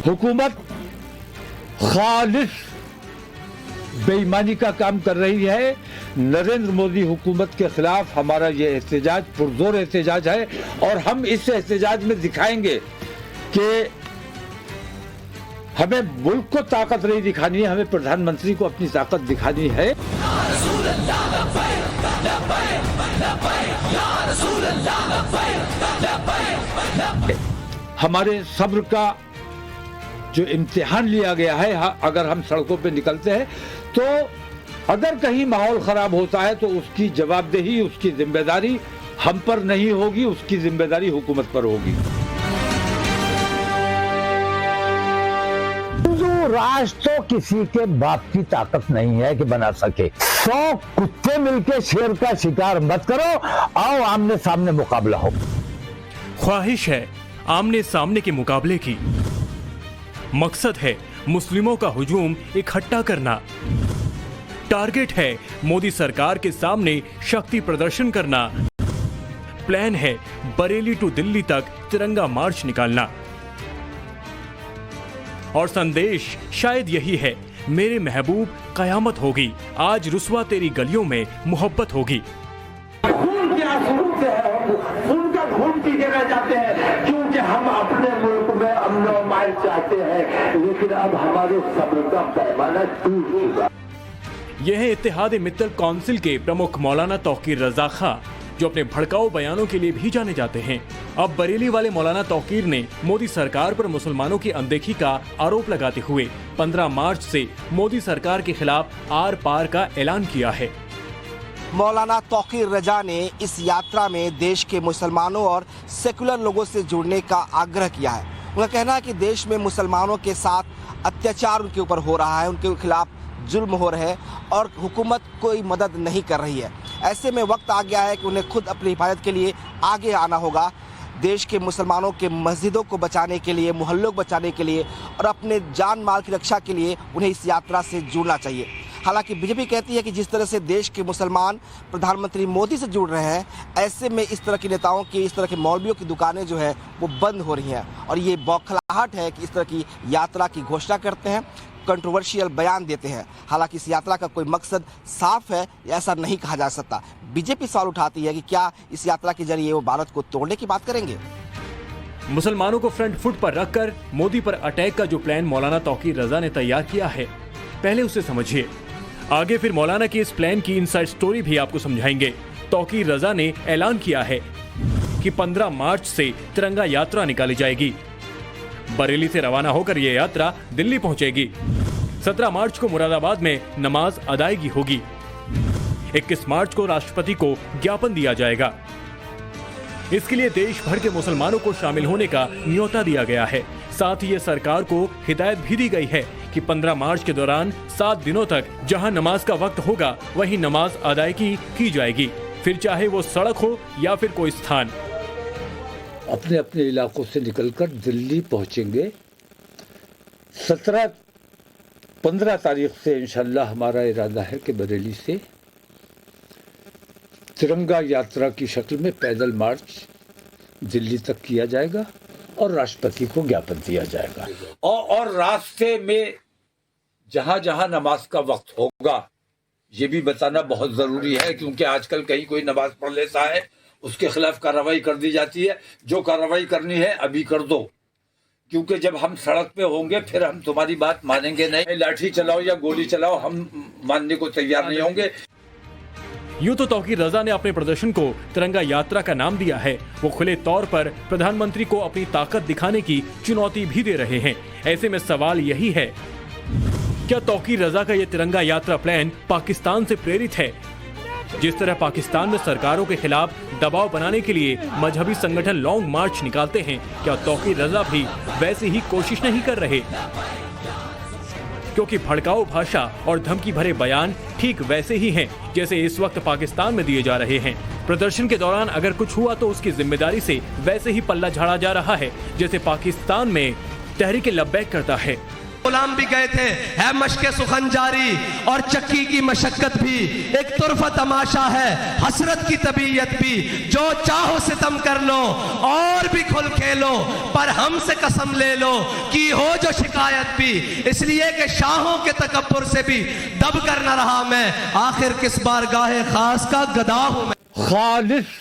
हुकूमत खालिस बेईमानी का काम कर रही है। नरेंद्र मोदी हुकूमत के खिलाफ हमारा ये एहतजाज पुरजोर एहतजाज है और हम इस एहतजाज में दिखाएंगे कि हमें मुल्क को ताकत नहीं दिखानी है, हमें प्रधानमंत्री को अपनी ताकत दिखानी है। हमारे सब्र का जो इम्तिहान लिया गया है, अगर हम सड़कों पे निकलते हैं तो अगर कहीं माहौल खराब होता है तो उसकी जवाबदेही, उसकी जिम्मेदारी हम पर नहीं होगी, उसकी जिम्मेदारी हुकूमत पर होगी। राष्ट्र तो किसी के बाप की ताकत नहीं है कि बना सके। 100 कुत्ते मिलके शेर का शिकार मत करो, आओ आमने सामने मुकाबला हो। ख्वाहिश है आमने सामने के मुकाबले की, मकसद है मुस्लिमों का हुजूम इकट्ठा करना, टारगेट है मोदी सरकार के सामने शक्ति प्रदर्शन करना, प्लान है बरेली टू दिल्ली तक तिरंगा मार्च निकालना। और संदेश शायद यही है, मेरे महबूब कयामत होगी, आज रुस्वा तेरी गलियों में मोहब्बत होगी। खून के आंसू से उनका खून पी के रह जाते हैं, क्योंकि हम अपने मुल्क में अमन और माइल चाहते हैं, लेकिन अब हमारे सब्र का पैमाना टूट चुका। यह है इत्तेहाद मित्तल काउंसिल के प्रमुख मौलाना तौकीर रजा खां, जो अपने भड़काऊ बयानों के लिए भी जाने जाते हैं। अब बरेली वाले मौलाना तौकीर ने मोदी सरकार पर मुसलमानों की अनदेखी का आरोप लगाते हुए 15 मार्च से मोदी सरकार के खिलाफ आर पार का ऐलान किया है। मौलाना तौकीर रजा ने इस यात्रा में देश के मुसलमानों और सेकुलर लोगों से जुड़ने का आग्रह किया है। उनका कहना है कि देश में मुसलमानों के साथ अत्याचार उनके ऊपर हो रहा है, उनके खिलाफ जुल्म हो रहे हैं और हुकूमत कोई मदद नहीं कर रही है। ऐसे में वक्त आ गया है कि उन्हें खुद अपनी हिफाजत के लिए आगे आना होगा। देश के मुसलमानों के मस्जिदों को बचाने के लिए, मोहल्लों को बचाने के लिए और अपने जान माल की रक्षा के लिए उन्हें इस यात्रा से जुड़ना चाहिए। हालांकि बीजेपी कहती है कि जिस तरह से देश के मुसलमान प्रधानमंत्री मोदी से जुड़ रहे हैं, ऐसे में इस तरह के नेताओं की, इस तरह के मौलवियों की दुकानें जो है वो बंद हो रही हैं और ये बौखलाहट है कि इस तरह की यात्रा की घोषणा करते हैं, कंट्रोवर्शियल बयान देते हैं। हालांकि इस यात्रा का कोई मकसद साफ है, ऐसा नहीं कहा जा सकता। बीजेपी सवाल उठाती है कि क्या इस यात्रा के जरिए वो भारत को तोड़ने की बात करेंगे। मुसलमानों को फ्रंट फुट पर रखकर मोदी पर अटैक का जो प्लान मौलाना तौकीर रजा ने तैयार किया है, पहले उसे समझिए। आगे फिर मौलाना की इस प्लान की इनसाइड स्टोरी भी आपको समझाएंगे। तौकीर रजा ने ऐलान किया है कि 15 मार्च से तिरंगा यात्रा निकाली जाएगी। बरेली से रवाना होकर यह यात्रा दिल्ली पहुंचेगी। 17 मार्च को मुरादाबाद में नमाज अदायगी होगी। 21 मार्च को राष्ट्रपति को ज्ञापन दिया जाएगा। इसके लिए देश भर के मुसलमानों को शामिल होने का न्योता दिया गया है। साथ ही ये सरकार को हिदायत भी दी गई है कि 15 मार्च के दौरान 7 दिनों तक जहां नमाज का वक्त होगा वहीं नमाज अदायगी की जाएगी, फिर चाहे वो सड़क हो या फिर कोई स्थान। अपने अपने इलाकों से निकलकर दिल्ली पहुंचेंगे। 15 तारीख से इंशाल्लाह हमारा इरादा है कि बरेली से तिरंगा यात्रा की शक्ल में पैदल मार्च दिल्ली तक किया जाएगा और राष्ट्रपति को ज्ञापन दिया जाएगा। और रास्ते में जहां जहां नमाज का वक्त होगा ये भी बताना बहुत जरूरी है, क्योंकि आजकल कहीं कोई नमाज पढ़ लेता है, उसके खिलाफ कार्रवाई कर दी जाती है। जो कार्रवाई करनी है अभी कर दो, क्योंकि जब हम सड़क पे होंगे फिर हम तुम्हारी बात मानेंगे नहीं। लाठी चलाओ या गोली चलाओ, हम मानने को तैयार नहीं होंगे। यूं तो तौकीर रजा ने अपने प्रदर्शन को तिरंगा यात्रा का नाम दिया है। वो खुले तौर पर प्रधानमंत्री को अपनी ताकत दिखाने की चुनौती भी दे रहे हैं। ऐसे में सवाल यही है, क्या तौकीर रजा का ये तिरंगा यात्रा प्लान पाकिस्तान से प्रेरित है? जिस तरह पाकिस्तान में सरकारों के खिलाफ दबाव बनाने के लिए मजहबी संगठन लॉन्ग मार्च निकालते हैं, क्या तौकीर रजा भी वैसे ही कोशिश नहीं कर रहे? क्योंकि भड़काऊ भाषा और धमकी भरे बयान ठीक वैसे ही हैं जैसे इस वक्त पाकिस्तान में दिए जा रहे हैं। प्रदर्शन के दौरान अगर कुछ हुआ तो उसकी जिम्मेदारी से वैसे ही पल्ला झाड़ा जा रहा है जैसे पाकिस्तान में तहरीक लब्बैक करता है। गुलाम भी गए थे, है मशके सुखन जारी और चक्की की मशक्कत भी एक तुरफा तमाशा है, हसरत की तबीयत भी, जो चाहो सितम कर लो और भी खुल खेलो, पर हमसे कसम ले लो कि हो जो शिकायत भी, इसलिए कि शाहों के तकब्बुर से भी दब कर न रहा मैं, आखिर किस बारगाहे खास का गदा हूं मैं। खालिस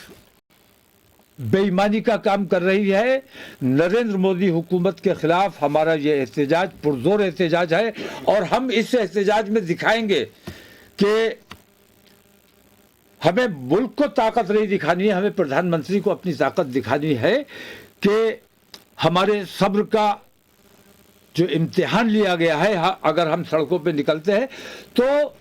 बेईमानी का काम कर रही है। नरेंद्र मोदी हुकूमत के खिलाफ हमारा ये एहतजाज पुरजोर एहतजाज है और हम इस एहतजाज में दिखाएंगे कि हमें मुल्क को ताकत नहीं दिखानी है, हमें प्रधानमंत्री को अपनी ताकत दिखानी है कि हमारे सब्र का जो इम्तिहान लिया गया है, अगर हम सड़कों पे निकलते हैं तो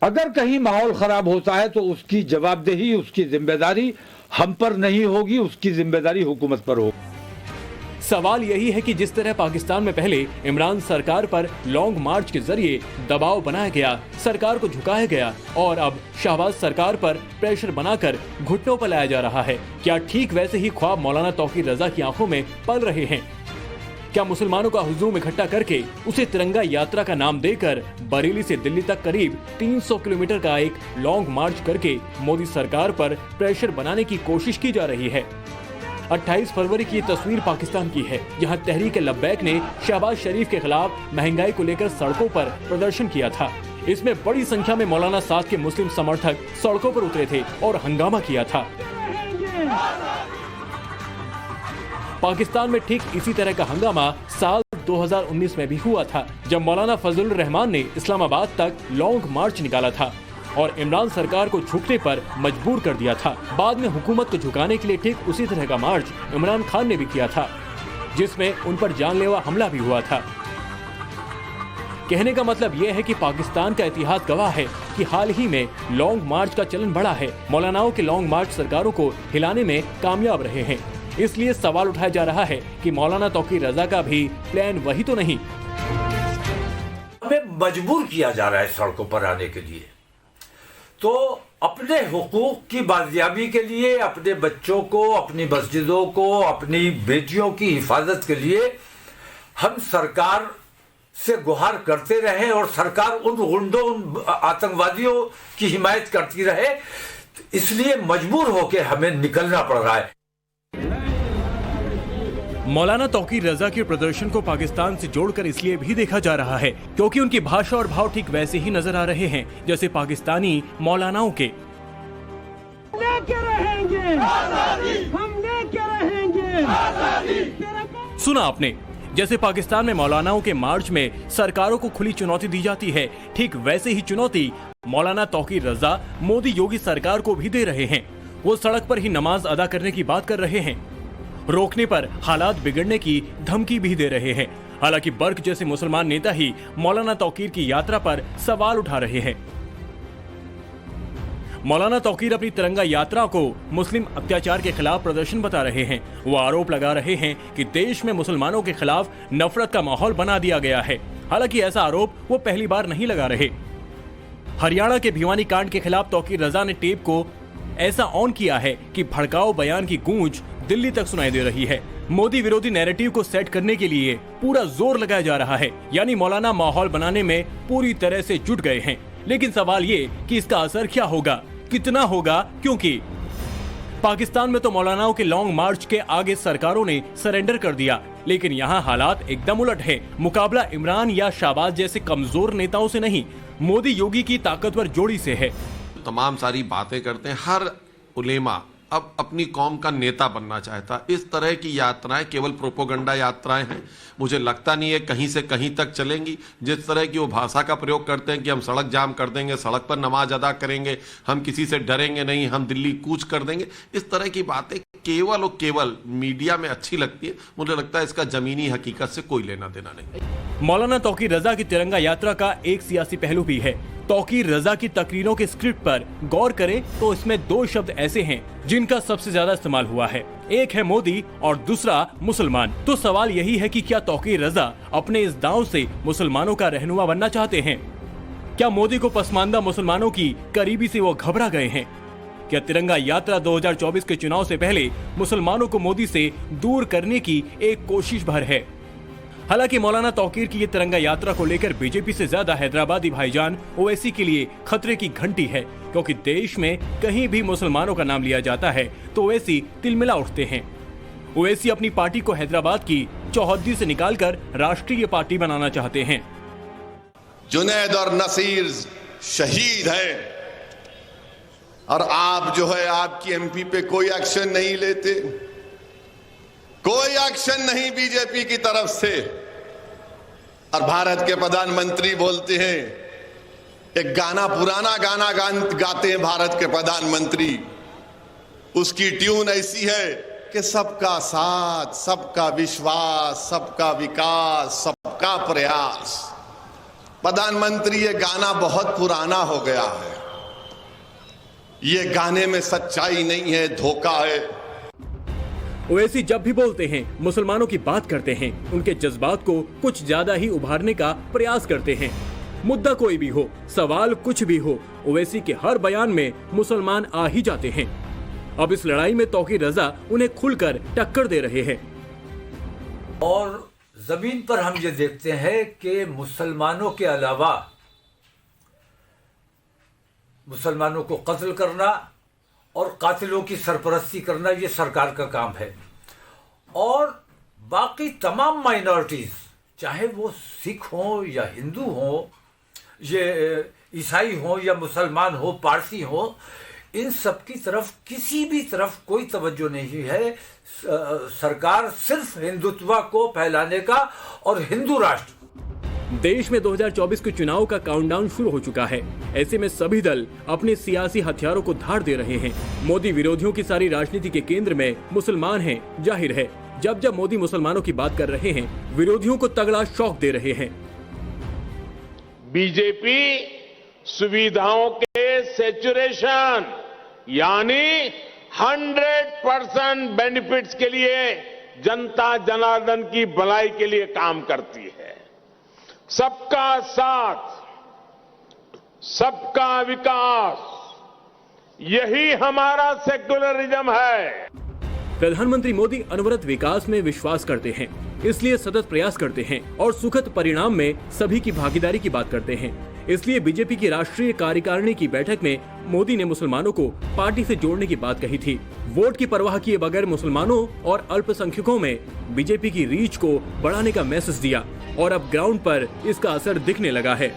अगर कहीं माहौल खराब होता है तो उसकी जवाबदेही, उसकी जिम्मेदारी हम पर नहीं होगी, उसकी जिम्मेदारी हुकूमत पर होगी। सवाल यही है कि जिस तरह पाकिस्तान में पहले इमरान सरकार पर लॉन्ग मार्च के जरिए दबाव बनाया गया, सरकार को झुकाया गया और अब शहबाज सरकार पर प्रेशर बनाकर घुटनों पर लाया जा रहा है, क्या ठीक वैसे ही ख्वाब मौलाना तौकीर रजा की आंखों में पल रहे हैं? क्या मुसलमानों का हुजूम इकट्ठा करके उसे तिरंगा यात्रा का नाम देकर बरेली से दिल्ली तक करीब 300 किलोमीटर का एक लॉन्ग मार्च करके मोदी सरकार पर प्रेशर बनाने की कोशिश की जा रही है? 28 फरवरी की ये तस्वीर पाकिस्तान की है, जहां तहरीक लब्बैक ने शहबाज शरीफ के खिलाफ महंगाई को लेकर सड़कों पर प्रदर्शन किया था। इसमें बड़ी संख्या में मौलाना साद के मुस्लिम समर्थक सड़कों पर उतरे थे और हंगामा किया था। पाकिस्तान में ठीक इसी तरह का हंगामा साल 2019 में भी हुआ था, जब मौलाना फजलुर रहमान ने इस्लामाबाद तक लॉन्ग मार्च निकाला था और इमरान सरकार को झुकने पर मजबूर कर दिया था। बाद में हुकूमत को झुकाने के लिए ठीक उसी तरह का मार्च इमरान खान ने भी किया था, जिसमें उन पर जानलेवा हमला भी हुआ था। कहने का मतलब यह है कि पाकिस्तान का इतिहास गवाह है कि हाल ही में लॉन्ग मार्च का चलन बढ़ा है। मौलानाओं के लॉन्ग मार्च सरकारों को हिलाने में कामयाब रहे हैं। इसलिए सवाल उठाया जा रहा है कि मौलाना तौकीर रजा का भी प्लान वही तो नहीं? हमें मजबूर किया जा रहा है सड़कों पर आने के लिए, तो अपने हुकूक की बाजियाबी के लिए, अपने बच्चों को, अपनी मस्जिदों को, अपनी बेटियों की हिफाजत के लिए हम सरकार से गुहार करते रहे और सरकार उन गुंडों, उन आतंकवादियों की हिमायत करती रहे, इसलिए मजबूर होकर हमें निकलना पड़ रहा है। मौलाना तौकीर रजा के प्रदर्शन को पाकिस्तान से जोड़कर इसलिए भी देखा जा रहा है क्योंकि उनकी भाषा और भाव ठीक वैसे ही नजर आ रहे हैं जैसे पाकिस्तानी मौलानाओं के। लेके रहेंगे आजादी, हम लेके रहेंगे आजादी। सुना आपने, जैसे पाकिस्तान में मौलानाओं के मार्च में सरकारों को खुली चुनौती दी जाती है, ठीक वैसे ही चुनौती मौलाना तौकीर रजा मोदी योगी सरकार को भी दे रहे हैं। वो सड़क पर ही नमाज अदा करने की बात कर रहे हैं, रोकने पर हालात बिगड़ने की धमकी भी दे रहे हैं। हालांकि बर्क जैसे मुसलमान नेता ही मौलाना तौकीर की यात्रा पर सवाल उठा रहे हैं। मौलाना तौकीर अपनी तिरंगा यात्रा को मुस्लिम अत्याचार के खिलाफ प्रदर्शन बता रहे हैं। वो आरोप लगा रहे हैं कि देश में मुसलमानों के खिलाफ नफरत का माहौल बना दिया गया है। हालांकि ऐसा आरोप वो पहली बार नहीं लगा रहे। हरियाणा के भिवानी कांड के खिलाफ तौकीर रजा ने टेप को ऐसा ऑन किया है कि भड़काऊ बयान की गूंज दिल्ली तक सुनाई दे रही है। मोदी विरोधी नैरेटिव को सेट करने के लिए पूरा जोर लगाया जा रहा है, यानी मौलाना माहौल बनाने में पूरी तरह से जुट गए हैं। लेकिन सवाल ये कि इसका असर क्या होगा, कितना होगा, क्योंकि पाकिस्तान में तो मौलानाओं के लॉन्ग मार्च के आगे सरकारों ने सरेंडर कर दिया, लेकिन यहाँ हालात एकदम उलट है। मुकाबला इमरान या शहबाज जैसे कमजोर नेताओं से नहीं, मोदी योगी की ताकतवर जोड़ी से है। तमाम सारी बातें करते हैं, हर उलेमा अब अपनी कौम का नेता बनना चाहता। इस तरह की यात्राएं केवल प्रोपोगंडा यात्राएं हैं, मुझे लगता नहीं है कहीं से कहीं तक चलेंगी। जिस तरह की वो भाषा का प्रयोग करते हैं कि हम सड़क जाम कर देंगे, सड़क पर नमाज अदा करेंगे, हम किसी से डरेंगे नहीं, हम दिल्ली कूच कर देंगे, इस तरह की बातें केवल और केवल मीडिया में अच्छी लगती है। मुझे लगता है इसका जमीनी हकीकत से कोई लेना देना नहीं। मौलाना तौकीर रजा की तिरंगा यात्रा का एक सियासी पहलू भी है। तौकीर रजा की तकरीरों के स्क्रिप्ट पर गौर करें तो इसमें दो शब्द ऐसे हैं जिनका सबसे ज्यादा इस्तेमाल हुआ है, एक है मोदी और दूसरा मुसलमान। तो सवाल यही है कि क्या तौकीर रजा अपने इस दांव से मुसलमानों का रहनुमा बनना चाहते हैं? क्या मोदी को पसमानदा मुसलमानों की करीबी से वो घबरा गए हैं? क्या तिरंगा यात्रा 2024 के चुनाव से पहले मुसलमानों को मोदी से दूर करने की एक कोशिश भर है? हालांकि मौलाना तौकीर की ये तिरंगा यात्रा को लेकर बीजेपी से ज्यादा हैदराबादी भाईजान ओवैसी के लिए खतरे की घंटी है, क्योंकि देश में कहीं भी मुसलमानों का नाम लिया जाता है तो ओवैसी तिलमिला उठते हैं। ओवैसी अपनी पार्टी को हैदराबाद की चौहद्दी से निकालकर राष्ट्रीय पार्टी बनाना चाहते हैं। जुनैद और नसीर शहीद है और आप जो है आपकी एमपी पे कोई एक्शन नहीं लेते, कोई एक्शन नहीं बीजेपी की तरफ से। और भारत के प्रधानमंत्री बोलते हैं, एक गाना पुराना गाना गाते हैं भारत के प्रधानमंत्री, उसकी ट्यून ऐसी है कि सबका साथ, सबका विश्वास, सबका विकास, सबका प्रयास। प्रधानमंत्री ये गाना बहुत पुराना हो गया है, ये गाने में सच्चाई नहीं है, धोखा है। ओवैसी जब भी बोलते हैं, मुसलमानों की बात करते हैं, उनके जज्बात को कुछ ज्यादा ही उभारने का प्रयास करते हैं। मुद्दा कोई भी हो, सवाल कुछ भी हो, ओवैसी के हर बयान में मुसलमान आ ही जाते हैं। अब इस लड़ाई में तौकीर रजा उन्हें खुलकर टक्कर दे रहे हैं। और जमीन पर हम ये देखते हैं कि मुसलमानों के अलावा मुसलमानों को कत्ल करना और कातिलों की सरपरस्ती करना ये सरकार का काम है। और बाकी तमाम माइनॉरिटीज, चाहे वो सिख हो या हिंदू हो, ये ईसाई हो या मुसलमान हो, पारसी हो, इन सब की तरफ किसी भी तरफ कोई तवज्जो नहीं है। सरकार सिर्फ हिंदुत्व को फैलाने का और हिंदू राष्ट्र। देश में 2024 के चुनाव का काउंटडाउन शुरू हो चुका है। ऐसे में सभी दल अपने सियासी हथियारों को धार दे रहे हैं। मोदी विरोधियों की सारी राजनीति के केंद्र में मुसलमान हैं, जाहिर है। जब जब मोदी मुसलमानों की बात कर रहे हैं, विरोधियों को तगड़ा शॉक दे रहे हैं। बीजेपी सुविधाओं के सैचुरेशन यानी 100% बेनिफिट्स के लिए, जनता जनार्दन की भलाई के लिए काम करती है। सबका साथ, सबका विकास, यही हमारा सेक्युलरिज्म है। प्रधानमंत्री मोदी अनवरत विकास में विश्वास करते हैं, इसलिए सतत प्रयास करते हैं और सुखद परिणाम में सभी की भागीदारी की बात करते हैं। इसलिए बीजेपी की राष्ट्रीय कार्यकारिणी की बैठक में मोदी ने मुसलमानों को पार्टी से जोड़ने की बात कही थी। वोट की परवाह किए बगैर मुसलमानों और अल्पसंख्यकों में बीजेपी की रीच को बढ़ाने का मैसेज दिया और अब ग्राउंड पर इसका असर दिखने लगा है।